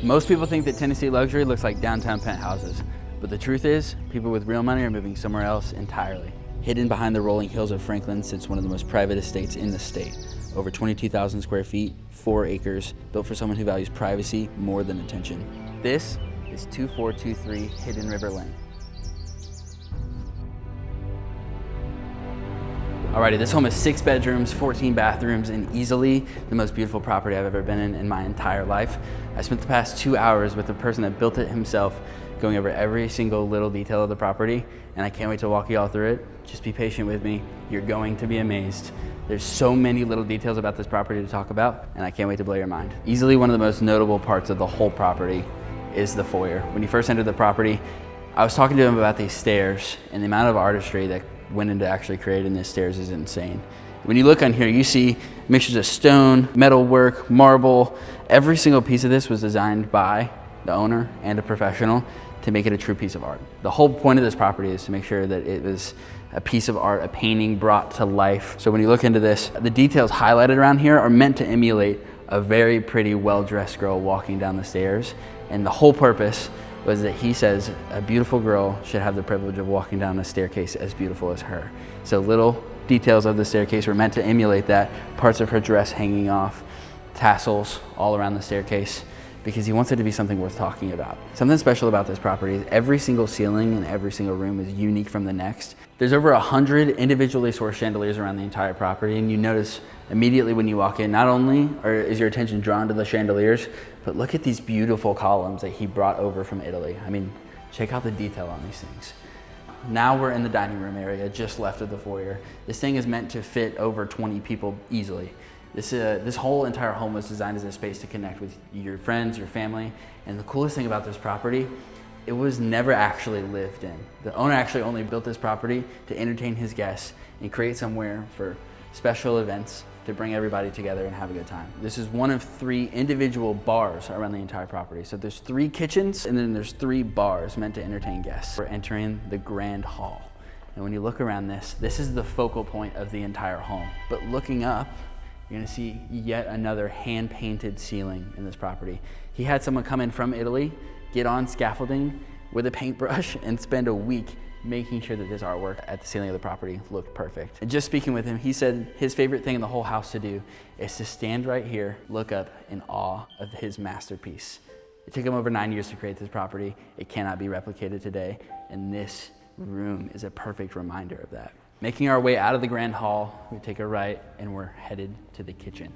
Most people think that Tennessee luxury looks like downtown penthouses, but the truth is, people with real money are moving somewhere else entirely. Hidden behind the rolling hills of Franklin sits one of the most private estates in the state. Over 22,000 square feet, 4 acres, built for someone who values privacy more than attention. This is 2423 Hidden River Lane. Alrighty, this home is 6 bedrooms, 14 bathrooms, and easily the most beautiful property I've ever been in my entire life. I spent the past 2 hours with the person that built it himself, going over every single little detail of the property, and I can't wait to walk you all through it. Just be patient with me. You're going to be amazed. There's so many little details about this property to talk about, and I can't wait to blow your mind. Easily one of the most notable parts of the whole property is the foyer. When you first entered the property, I was talking to him about these stairs, and the amount of artistry that went into actually creating these stairs is insane. When you look on here, you see mixtures of stone, metal work, marble. Every single piece of this was designed by the owner and a professional to make it a true piece of art. The whole point of this property is to make sure that it was a piece of art, a painting brought to life. So when you look into this, the details highlighted around here are meant to emulate a very pretty, well-dressed girl walking down the stairs. And the whole purpose was that he says a beautiful girl should have the privilege of walking down a staircase as beautiful as her. So little details of the staircase were meant to emulate that, parts of her dress hanging off, tassels all around the staircase, because he wants it to be something worth talking about. Something special about this property is every single ceiling and every single room is unique from the next. There's over 100 individually sourced chandeliers around the entire property, and you notice immediately when you walk in, not only is your attention drawn to the chandeliers, but look at these beautiful columns that he brought over from Italy. I mean, check out the detail on these things. Now we're in the dining room area, just left of the foyer. This thing is meant to fit over 20 people easily. This whole entire home was designed as a space to connect with your friends, your family, and the coolest thing about this property, it was never actually lived in. The owner actually only built this property to entertain his guests and create somewhere for special events to bring everybody together and have a good time. This is one of 3 individual bars around the entire property. So there's 3 kitchens and then there's 3 bars meant to entertain guests. We're entering the grand hall. And when you look around this is the focal point of the entire home. But looking up, you're gonna see yet another hand-painted ceiling in this property. He had someone come in from Italy, get on scaffolding with a paintbrush and spend a week making sure that this artwork at the ceiling of the property looked perfect. And just speaking with him, he said his favorite thing in the whole house to do is to stand right here, look up in awe of his masterpiece. It took him over 9 years to create this property. It cannot be replicated today, and this room is a perfect reminder of that. Making our way out of the grand hall, we take a right and we're headed to the kitchen.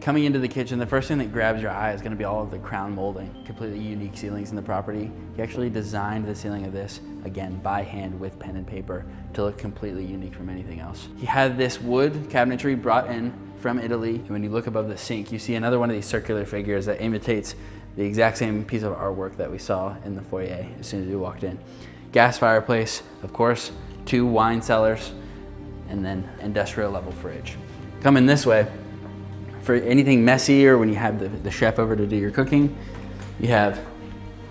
Coming into the kitchen, the first thing that grabs your eye is going to be all of the crown molding, completely unique ceilings in the property. He actually designed the ceiling of this, again, by hand with pen and paper to look completely unique from anything else. He had this wood cabinetry brought in from Italy. And when you look above the sink, you see another one of these circular figures that imitates the exact same piece of artwork that we saw in the foyer as soon as we walked in. Gas fireplace, of course, 2 wine cellars, and then industrial level fridge. Coming this way, for anything messy or when you have the chef over to do your cooking, you have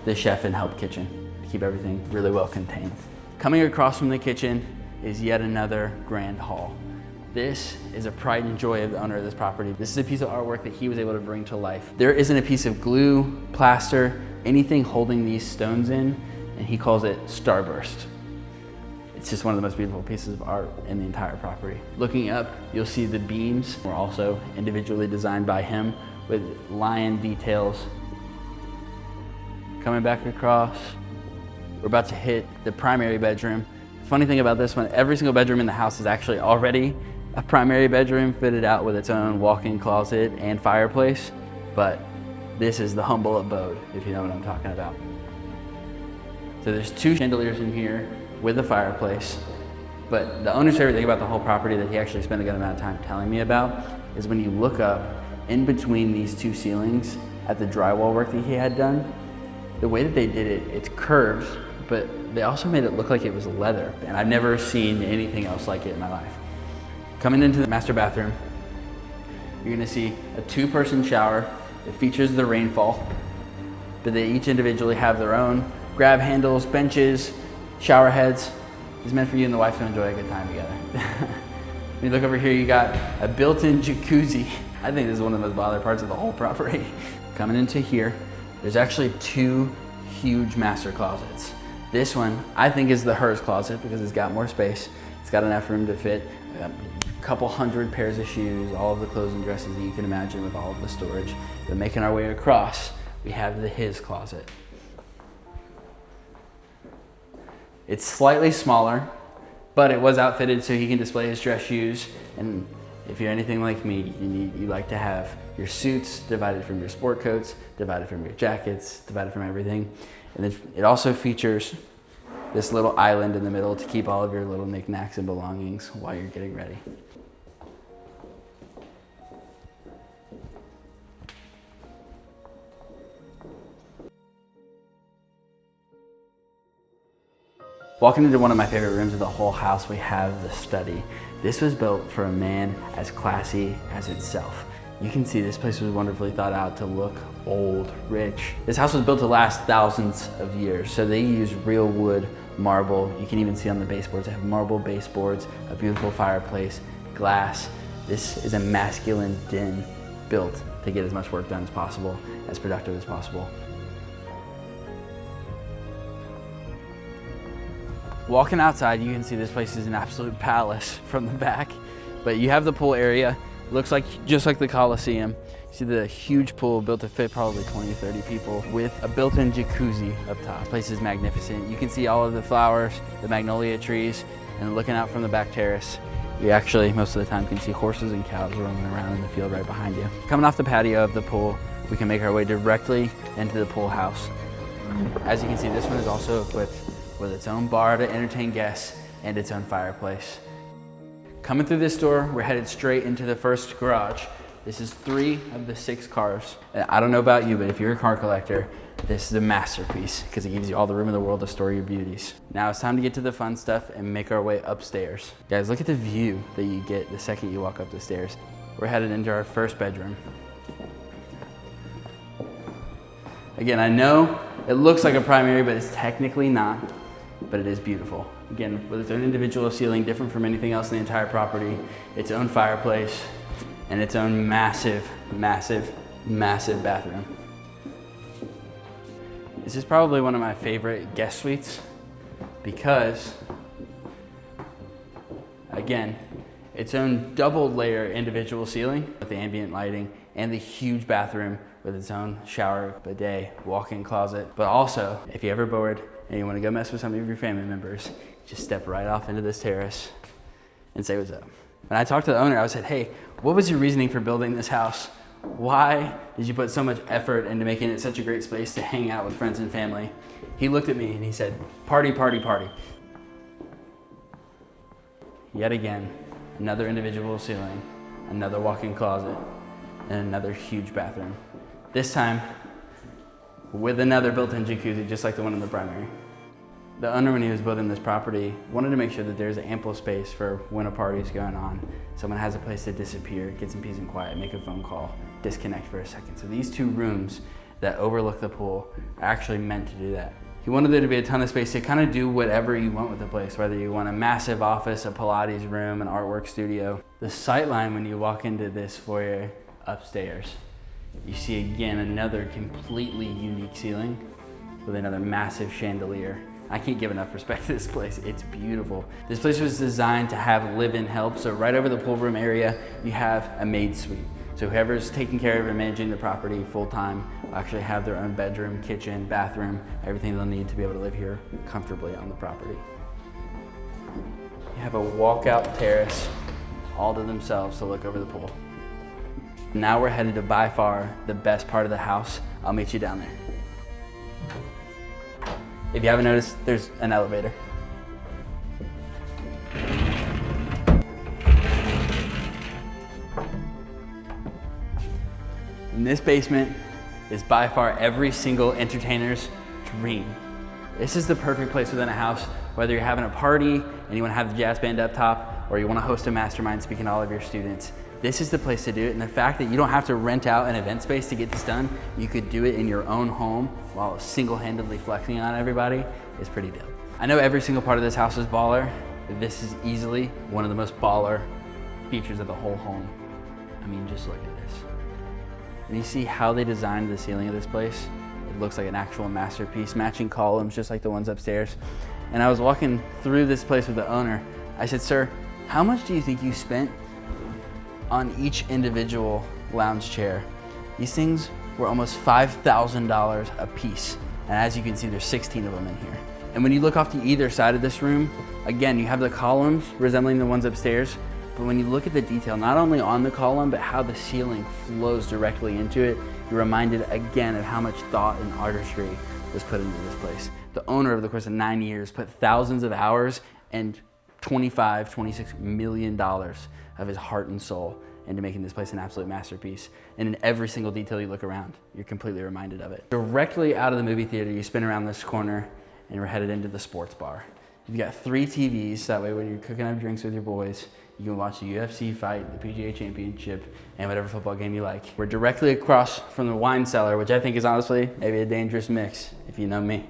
the chef and help kitchen to keep everything really well contained. Coming across from the kitchen is yet another grand hall. This is a pride and joy of the owner of this property. This is a piece of artwork that he was able to bring to life. There isn't a piece of glue, plaster, anything holding these stones in, and he calls it Starburst. It's just one of the most beautiful pieces of art in the entire property. Looking up, you'll see the beams were also individually designed by him with lion details. Coming back across, we're about to hit the primary bedroom. Funny thing about this one, every single bedroom in the house is actually already a primary bedroom fitted out with its own walk-in closet and fireplace, but this is the humble abode, if you know what I'm talking about. So there's 2 chandeliers in here with a fireplace, but the owner's favorite thing about the whole property that he actually spent a good amount of time telling me about is when you look up in between these 2 ceilings at the drywall work that he had done, the way that they did it, it's curved, but they also made it look like it was leather, and I've never seen anything else like it in my life. Coming into the master bathroom, you're gonna see a 2-person shower that features the rainfall, but they each individually have their own grab handles, benches, shower heads. It's meant for you and the wife to enjoy a good time together. When you look over here, you got a built-in jacuzzi I think this is one of the most baller parts of the whole property. Coming into here, there's actually 2 huge master closets. This one, I think, is the hers closet because it's got more space. It's got enough room to fit a couple hundred pairs of shoes, all of the clothes and dresses that you can imagine with all of the storage. But making our way across, we have the his closet. It's slightly smaller, but it was outfitted so he can display his dress shoes. And if you're anything like me, you like to have your suits divided from your sport coats, divided from your jackets, divided from everything. And then it also features this little island in the middle to keep all of your little knickknacks and belongings while you're getting ready. Walking into one of my favorite rooms of the whole house, we have the study. This was built for a man as classy as itself. You can see this place was wonderfully thought out to look old, rich. This house was built to last thousands of years, so they use real wood, marble. You can even see on the baseboards, they have marble baseboards, a beautiful fireplace, glass. This is a masculine den built to get as much work done as possible, as productive as possible. Walking outside, you can see this place is an absolute palace from the back, but you have the pool area. Looks like just like the Coliseum. You see the huge pool built to fit probably 20, 30 people with a built-in jacuzzi up top. This place is magnificent. You can see all of the flowers, the magnolia trees, and looking out from the back terrace, you actually, most of the time, can see horses and cows roaming around in the field right behind you. Coming off the patio of the pool, we can make our way directly into the pool house. As you can see, this one is also equipped with its own bar to entertain guests and its own fireplace. Coming through this door, we're headed straight into the first garage. This is 3 of the 6 cars. And I don't know about you, but if you're a car collector, this is a masterpiece because it gives you all the room in the world to store your beauties. Now it's time to get to the fun stuff and make our way upstairs. Guys, look at the view that you get the second you walk up the stairs. We're headed into our first bedroom. Again, I know it looks like a primary, but it's technically not. But it is beautiful. Again, with its own individual ceiling, different from anything else in the entire property, its own fireplace, and its own massive, massive, massive bathroom. This is probably one of my favorite guest suites because, again, its own double layer individual ceiling with the ambient lighting and the huge bathroom with its own shower, bidet, walk-in closet. But also, if you're ever bored and you want to go mess with some of your family members, just step right off into this terrace and say what's up. When I talked to the owner, I said, hey, what was your reasoning for building this house? Why did you put so much effort into making it such a great space to hang out with friends and family? He looked at me and he said, party, party, party. Yet again, another individual ceiling, another walk-in closet, and another huge bathroom. This time, with another built-in jacuzzi, just like the one in the primary. The owner, when he was building this property, wanted to make sure that there's ample space for when a party's going on. Someone has a place to disappear, get some peace and quiet, make a phone call, disconnect for a second. So these 2 rooms that overlook the pool are actually meant to do that. He wanted there to be a ton of space to kind of do whatever you want with the place, whether you want a massive office, a Pilates room, an artwork studio. The sight line when you walk into this foyer upstairs, you see again another completely unique ceiling with another massive chandelier. I can't give enough respect to this place. It's beautiful. This place was designed to have live-in help. So right over the pool room area, you have a maid suite. So whoever's taking care of and managing the property full-time will actually have their own bedroom, kitchen, bathroom, everything they'll need to be able to live here comfortably on the property. You have a walkout terrace all to themselves to look over the pool. Now we're headed to by far the best part of the house. I'll meet you down there. If you haven't noticed, there's an elevator. And this basement is by far every single entertainer's dream. This is the perfect place within a house, whether you're having a party and you want to have the jazz band up top, or you want to host a mastermind speaking to all of your students. This is the place to do it, and the fact that you don't have to rent out an event space to get this done, you could do it in your own home while single-handedly flexing on everybody is pretty dope. I know every single part of this house is baller, but this is easily one of the most baller features of the whole home. I mean, just look at this. And you see how they designed the ceiling of this place? It looks like an actual masterpiece, matching columns just like the ones upstairs. And I was walking through this place with the owner. I said, sir, how much do you think you spent on each individual lounge chair? These things were almost $5,000 a piece. And as you can see, there's 16 of them in here. And when you look off to either side of this room, again, you have the columns resembling the ones upstairs, but when you look at the detail, not only on the column, but how the ceiling flows directly into it, you're reminded again of how much thought and artistry was put into this place. The owner, over the course of 9 years, put thousands of hours and $26 million of his heart and soul into making this place an absolute masterpiece. And in every single detail you look around, you're completely reminded of it. Directly out of the movie theater, you spin around this corner and we're headed into the sports bar. You've got 3 TVs, that way when you're cooking up drinks with your boys, you can watch the UFC fight, the PGA Championship, and whatever football game you like. We're directly across from the wine cellar, which I think is honestly maybe a dangerous mix, if you know me.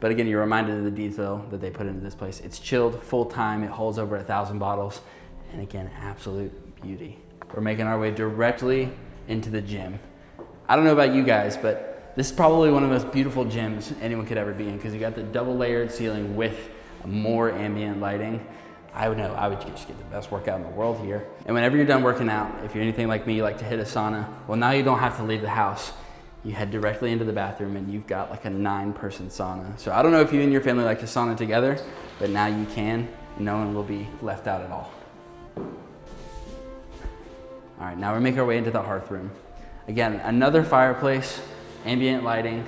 But again, you're reminded of the detail that they put into this place. It's chilled full time, it holds over 1,000 bottles, and again, absolute beauty. We're making our way directly into the gym. I don't know about you guys, but this is probably one of the most beautiful gyms anyone could ever be in, because you got the double layered ceiling with more ambient lighting. I would just get the best workout in the world here. And whenever you're done working out, if you're anything like me, you like to hit a sauna, well, now you don't have to leave the house. You head directly into the bathroom and you've got like a 9-person sauna. So I don't know if you and your family like to sauna together, but now you can. No one will be left out at all. All right, now we make our way into the hearth room. Again, another fireplace, ambient lighting,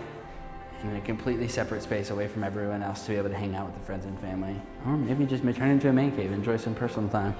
and a completely separate space away from everyone else to be able to hang out with the friends and family. Or maybe just turn into a man cave, enjoy some personal time.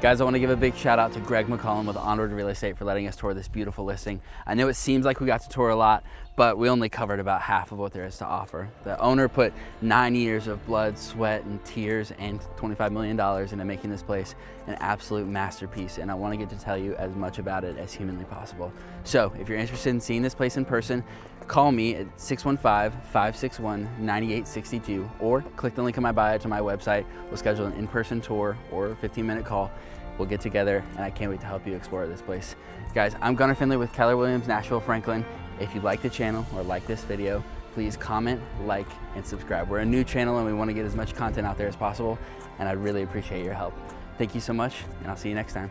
Guys, I want to give a big shout out to Greg McCollum with Onward Real Estate for letting us tour this beautiful listing. I know it seems like we got to tour a lot, but we only covered about half of what there is to offer. The owner put 9 years of blood, sweat, and tears and $25 million into making this place an absolute masterpiece, and I want to get to tell you as much about it as humanly possible. So if you're interested in seeing this place in person, call me at 615-561-9862 or click the link in my bio to my website. We'll schedule an in-person tour or a 15-minute call. We'll get together, and I can't wait to help you explore this place. Guys, I'm Gunnar Findley with Keller Williams, Nashville, Franklin. If you like the channel or like this video, please comment, like, and subscribe. We're a new channel and we want to get as much content out there as possible, and I'd really appreciate your help. Thank you so much, and I'll see you next time.